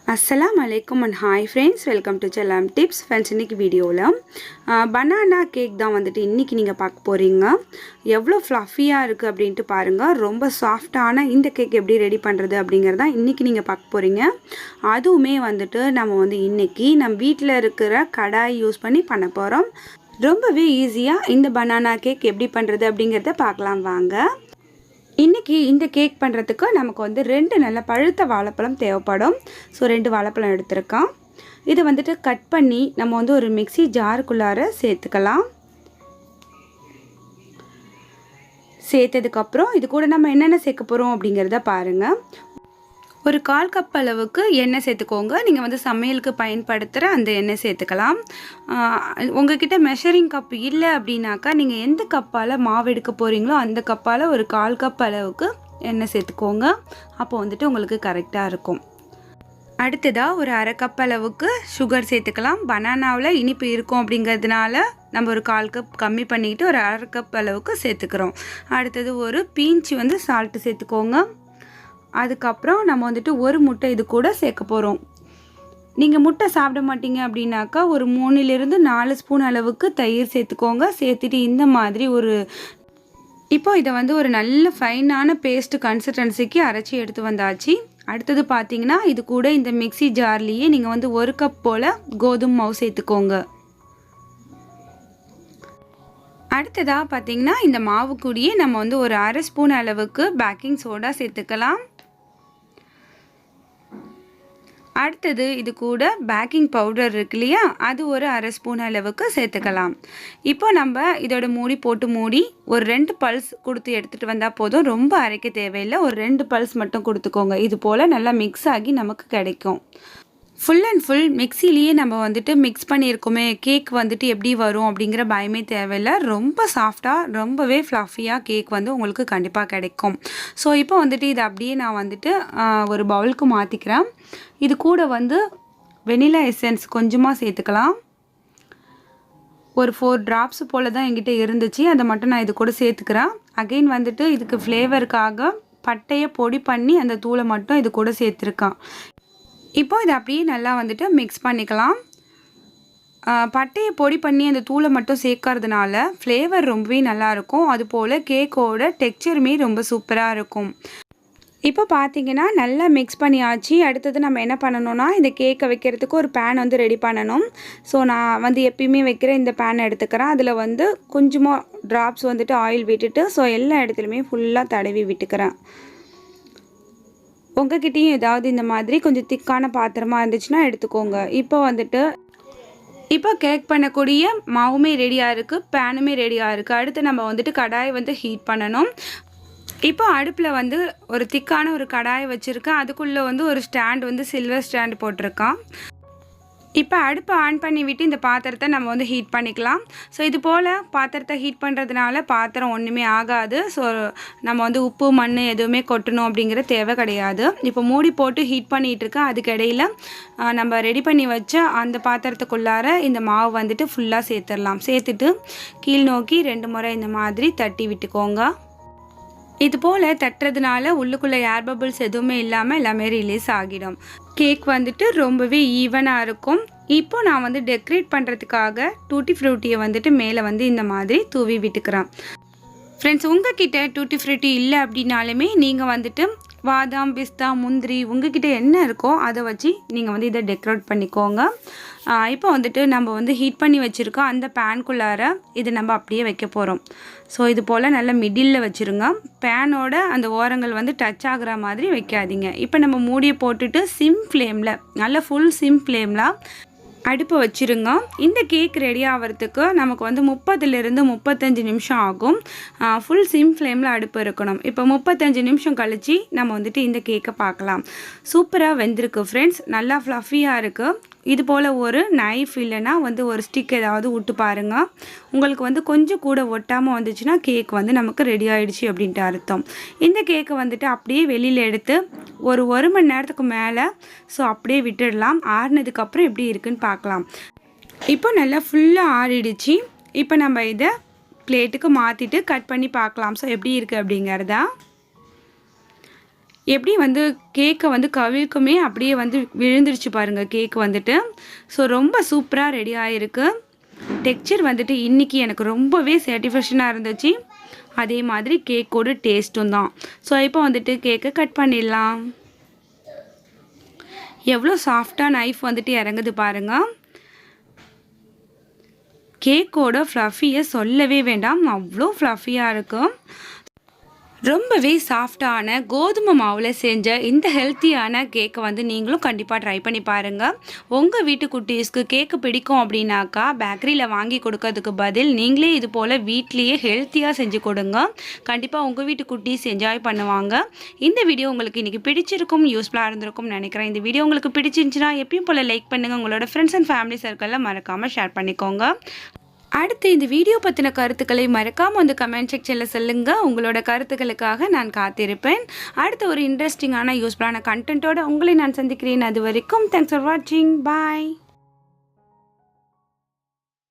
Assalamualaikum and hi friends, welcome to chellamtips. Friends, இன்னைக்கு வீடியோல banana cake தான் வந்துட்டு இன்னைக்கு நீங்க பார்க்க போறீங்க. எவ்வளவு ஃப்ளஃபியா இருக்கு அப்படினு பாருங்க. ரொம்ப சாஃப்ட்டான இந்த கேக் எப்படி ரெடி பண்றது அப்படிங்கறத இன்னைக்கு நீங்க பார்க்க போறீங்க. அதுவுமே வந்துட்டு நம்ம வந்து இன்னைக்கு நம்ம வீட்ல இருக்கிற கடாய் யூஸ் பண்ணி பண்ண போறோம். ரொம்பவே ஈஸியா இந்த banana cake எப்படி பண்றது அப்படிங்கறத பார்க்கலாம் வாங்க. இன்னைக்கு இந்த கேக் பண்ணுறதுக்கு நமக்கு வந்து 2 நல்ல பழுத்த வாழைப்பழம் தேவைப்படும். ஸோ 2 வாழைப்பழம் எடுத்துருக்கோம். இதை வந்துட்டு கட் பண்ணி நம்ம வந்து ஒரு மிக்ஸி ஜாருக்குள்ளார சேர்த்துக்கலாம். சேர்த்ததுக்கப்புறம் இது கூட நம்ம என்னென்ன சேர்க்க போகிறோம் அப்படிங்கிறத பாருங்கள். ஒரு 1/4 கப் அளவுக்கு எண்ணெய் சேர்த்துக்கோங்க. நீங்கள் வந்து சமையலுக்கு பயன்படுத்துகிற அந்த எண்ணெய் சேர்த்துக்கலாம். உங்ககிட்ட மெஷரிங் கப் இல்லை அப்படின்னாக்கா நீங்கள் எந்த கப்பால் மாவு எடுக்க போகிறீங்களோ அந்த கப்பால் ஒரு 1/4 கப் அளவுக்கு எண்ணெய் சேர்த்துக்கோங்க. அப்போ வந்துட்டு உங்களுக்கு கரெக்டாக இருக்கும். அடுத்ததாக ஒரு 1/2 கப் அளவுக்கு சுகர் சேர்த்துக்கலாம். பனானாவில் இனிப்பு இருக்கும் அப்படிங்கிறதுனால நம்ம ஒரு 1/4 கப் கம்மி பண்ணிக்கிட்டு ஒரு 1/2 கப் அளவுக்கு சேர்த்துக்கிறோம். அடுத்தது ஒரு பீன்ச் வந்து சால்ட்டு சேர்த்துக்கோங்க. அதுக்கப்புறம் நம்ம வந்துட்டு ஒரு முட்டை இது கூட சேர்க்க போகிறோம். நீங்கள் முட்டை சாப்பிட மாட்டீங்க அப்படின்னாக்கா ஒரு 3லிருந்து 4 ஸ்பூன் அளவுக்கு தயிர் சேர்த்துக்கோங்க. சேர்த்துட்டு இந்த மாதிரி இப்போ இதை வந்து ஒரு நல்ல ஃபைனான பேஸ்ட் கன்சிஸ்டன்சிக்கு அரைச்சி எடுத்து வந்தாச்சு. அடுத்தது பார்த்தீங்கன்னா இது கூட இந்த மிக்ஸி ஜார்லேயே நீங்கள் வந்து 1 கப் போல் கோதுமை மாவு சேர்த்துக்கோங்க. அடுத்ததாக பார்த்தீங்கன்னா இந்த மாவு கூடயே நம்ம வந்து ஒரு 1/2 ஸ்பூன் அளவுக்கு பேக்கிங் சோடா சேர்த்துக்கலாம். அடுத்தது இது கூட பேக்கிங் பவுடர் இருக்கு இல்லையா, அது ஒரு 1/2 ஸ்பூன் அளவுக்கு சேர்த்துக்கலாம். இப்போ நம்ம இதோட மூடி போட்டு மூடி ஒரு 2 பல்ஸ் கொடுத்து எடுத்துகிட்டு வந்தால் போதும். ரொம்ப அரைக்க தேவையில்லை, ஒரு 2 பல்ஸ் மட்டும் கொடுத்துக்கோங்க. இது போல் நல்லா மிக்ஸ் ஆகி நமக்கு கிடைக்கும். ஃபுல் அண்ட் ஃபுல் மிக்ஸிலேயே நம்ம வந்துட்டு மிக்ஸ் பண்ணியிருக்கோமே, கேக் வந்துட்டு எப்படி வரும் அப்படிங்கிற பயமே தேவையில்லை. ரொம்ப சாஃப்டாக ரொம்பவே ஃப்ளஃபியாக கேக் வந்து உங்களுக்கு கண்டிப்பாக கிடைக்கும். ஸோ இப்போ வந்துட்டு இதை அப்படியே நான் வந்துட்டு ஒரு பவுலுக்கு மாற்றிக்கிறேன். இது கூட வந்து வெனிலா எசன்ஸ் கொஞ்சமாக சேர்த்துக்கலாம். ஒரு 4 ட்ராப்ஸ் போல் தான் என்கிட்ட இருந்துச்சு, அதை மட்டும் நான் இது கூட சேர்த்துக்கிறேன். அகெயின் வந்துட்டு இதுக்கு ஃப்ளேவருக்காக பட்டையை பொடி பண்ணி அந்த தூளை மட்டும் இது கூட சேர்த்துருக்கேன். இப்போ இதை அப்படியே நல்லா வந்துட்டு மிக்ஸ் பண்ணிக்கலாம். பட்டையை பொடி பண்ணி அந்த தூளை மட்டும் சேர்க்கறதுனால ஃப்ளேவர் ரொம்பவே நல்லாயிருக்கும். அதுபோல் கேக்கோட டெக்ஸ்சருமே ரொம்ப சூப்பராக இருக்கும். இப்போ பார்த்தீங்கன்னா நல்லா மிக்ஸ் பண்ணியாச்சு. அடுத்தது நம்ம என்ன பண்ணணும்னா இந்த கேக்கை வைக்கிறதுக்கு ஒரு பேன் வந்து ரெடி பண்ணணும். ஸோ நான் வந்து எப்பயுமே வைக்கிற இந்த பேனை எடுத்துக்கிறேன். அதில் வந்து கொஞ்சமாக ட்ராப்ஸ் வந்துட்டு ஆயில் விட்டுட்டு ஸோ எல்லா இடத்துலையுமே ஃபுல்லாக தடவி விட்டுக்கிறேன். உங்ககிட்டயும் ஏதாவது இந்த மாதிரி கொஞ்சம் திக்கான பாத்திரமாக இருந்துச்சுன்னா எடுத்துக்கோங்க. இப்போ கேக் பண்ணக்கூடிய மாவுமே ரெடியாக இருக்குது, பேனுமே ரெடியாக இருக்குது. அடுத்து நம்ம வந்துட்டு கடாயை வந்து ஹீட் பண்ணணும். இப்போ அடுப்பில் வந்து ஒரு திக்கான ஒரு கடாயை வச்சுருக்கேன். அதுக்குள்ளே வந்து ஒரு ஸ்டாண்ட் வந்து சில்வர் ஸ்டாண்ட் போட்டிருக்கான். இப்போ அடுப்பை ஆன் பண்ணி விட்டு இந்த பாத்திரத்தை நம்ம வந்து ஹீட் பண்ணிக்கலாம். ஸோ இது போல் பாத்திரத்தை ஹீட் பண்ணுறதுனால பாத்திரம் ஒன்றுமே ஆகாது. ஸோ நம்ம வந்து உப்பு மண் எதுவுமே கொட்டணும் அப்படிங்கிற தேவை கிடையாது. இப்போ மூடி போட்டு ஹீட் பண்ணிகிட்ருக்கேன். அதுக்கு இடையில் நம்ம ரெடி பண்ணி வச்ச அந்த பாத்திரத்துக்குள்ளார இந்த மாவு வந்துட்டு ஃபுல்லாக சேர்த்துடலாம். சேர்த்துட்டு கீழ் நோக்கி 2 முறை இந்த மாதிரி தட்டி விட்டுக்கோங்க. இது போல் தட்டுறதுனால உள்ளுக்குள்ளே ஏர் பபிள்ஸ் எதுவுமே இல்லாமல் எல்லாமே ரிலீஸ் ஆகிடும். கேக் வந்துட்டு ரொம்பவே ஈவனாக இருக்கும். இப்போ நான் வந்து டெக்கரேட் பண்ணுறதுக்காக டூட்டி ஃப்ரூட்டியை வந்துட்டு மேலே வந்து இந்த மாதிரி தூவி விட்டுக்கிறேன். ஃப்ரெண்ட்ஸ், உங்ககிட்ட டூட்டி ஃப்ரூட்டி இல்லை அப்படின்னாலுமே நீங்கள் வந்துட்டு பாதாம், பிஸ்தா, முந்திரி உங்ககிட்ட என்ன இருக்கோ அதை வச்சு நீங்கள் வந்து இதை டெக்கரேட் பண்ணிக்கோங்க. இப்போ வந்துட்டு நம்ம வந்து ஹீட் பண்ணி வச்சுருக்கோம் அந்த பேனுக்குள்ளார இதை நம்ம அப்படியே வைக்க போகிறோம். ஸோ இது போல் நல்லா மிடில் வச்சுருங்க. பேனோட அந்த ஓரங்கள் வந்து டச் ஆகிற மாதிரி வைக்காதீங்க. இப்போ நம்ம மூடியை போட்டுட்டு சிம் ஃப்ளேமில் நல்ல ஃபுல் சிம் ஃப்ளேமில் அடுப்பை வச்சுருங்க. இந்த கேக் ரெடி ஆகிறதுக்கு நமக்கு வந்து 30லிருந்து 35 நிமிஷம் ஆகும். ஃபுல் சிம் ஃப்ளேமில் அடுப்பு இருக்கணும். இப்போ 35 நிமிஷம் கழித்து நம்ம வந்துட்டு இந்த கேக்கை பார்க்கலாம். சூப்பராக வெந்திருக்கு ஃப்ரெண்ட்ஸ், நல்லா ஃப்ளஃபியாக இருக்குது. இது போல் ஒரு நைஃப் இல்லைன்னா வந்து ஒரு ஸ்டிக் ஏதாவது விட்டு பாருங்கள். உங்களுக்கு வந்து கொஞ்சம் கூட ஒட்டாமல் வந்துச்சுன்னா கேக் வந்து நமக்கு ரெடி ஆகிடுச்சு அப்படின்ட்டு அர்த்தம். இந்த கேக்கை வந்துட்டு அப்படியே வெளியில் எடுத்து ஒரு 1 மணி நேரத்துக்கு மேலே அப்படியே விட்டுடலாம். ஆறுனதுக்கப்புறம் எப்படி இருக்குன்னு பார்க்கலாம். இப்போ நல்லா ஃபுல்லாக ஆறிடுச்சு. இப்போ நம்ம இதை பிளேட்டுக்கு மாற்றிட்டு கட் பண்ணி பார்க்கலாம். எப்படி இருக்குது அப்படிங்கிறதா. எப்படி வந்து கேக்கை வந்து கவிழ்க்குமே அப்படியே வந்து விழுந்துருச்சு பாருங்கள் கேக் வந்துட்டு. ஸோ ரொம்ப சூப்பராக ரெடி ஆகிருக்கு. டெக்ஸ்சர் வந்துட்டு இன்றைக்கி எனக்கு ரொம்பவே சாட்டிஸ்ஃபேக்ஷனாக இருந்துச்சு. அதே மாதிரி கேக்கோட டேஸ்ட்டும் தான். ஸோ இப்போ வந்துட்டு கேக்கை கட் பண்ணிடலாம். எவ்வளோ சாஃப்டாக நைஃப் வந்துட்டு இறங்குது பாருங்கள். கேக்கோட ஃப்ளஃபியை சொல்லவே வேண்டாம், அவ்வளோ ஃப்ளஃபியாக இருக்கும். ரொம்பவே சாஃப்டான கோதுமை மாவில் செஞ்ச இந்த ஹெல்த்தியான கேக்கை வந்து நீங்களும் கண்டிப்பாக ட்ரை பண்ணி பாருங்கள். உங்கள் வீட்டு குட்டீஸ்க்கு கேக்கு பிடிக்கும் அப்படின்னாக்கா பேக்கரியில் வாங்கி கொடுக்கறதுக்கு பதில் நீங்களே இது போல் வீட்லேயே ஹெல்த்தியாக செஞ்சு கொடுங்க. கண்டிப்பாக உங்கள் வீட்டு குட்டீஸ் என்ஜாய் பண்ணுவாங்க. இந்த வீடியோ உங்களுக்கு இன்றைக்கி பிடிச்சிருக்கும், யூஸ்ஃபுல்லாக இருந்திருக்கும்னு நினைக்கிறேன். இந்த வீடியோ உங்களுக்கு பிடிச்சிருந்துச்சுன்னா எப்பயும் போல் லைக் பண்ணுங்கள். உங்களோட ஃப்ரெண்ட்ஸ் அண்ட் ஃபேமிலி சர்க்கிளில் மறக்காமல் ஷேர் பண்ணிக்கோங்க. அடுத்து இந்த வீடியோ பற்றின கருத்துக்களை மறக்காமல் வந்து கமெண்ட் செக்ஷனில் சொல்லுங்கள். உங்களோட கருத்துக்களுக்காக நான் காத்திருப்பேன். அடுத்து ஒரு இன்ட்ரெஸ்டிங்கான யூஸ்ஃபுல்லான கண்டென்ட்டோடு உங்களை நான் சந்திக்கிறேன். அது வரைக்கும் தேங்க்ஸ் ஃபார் வாட்சிங். பாய்.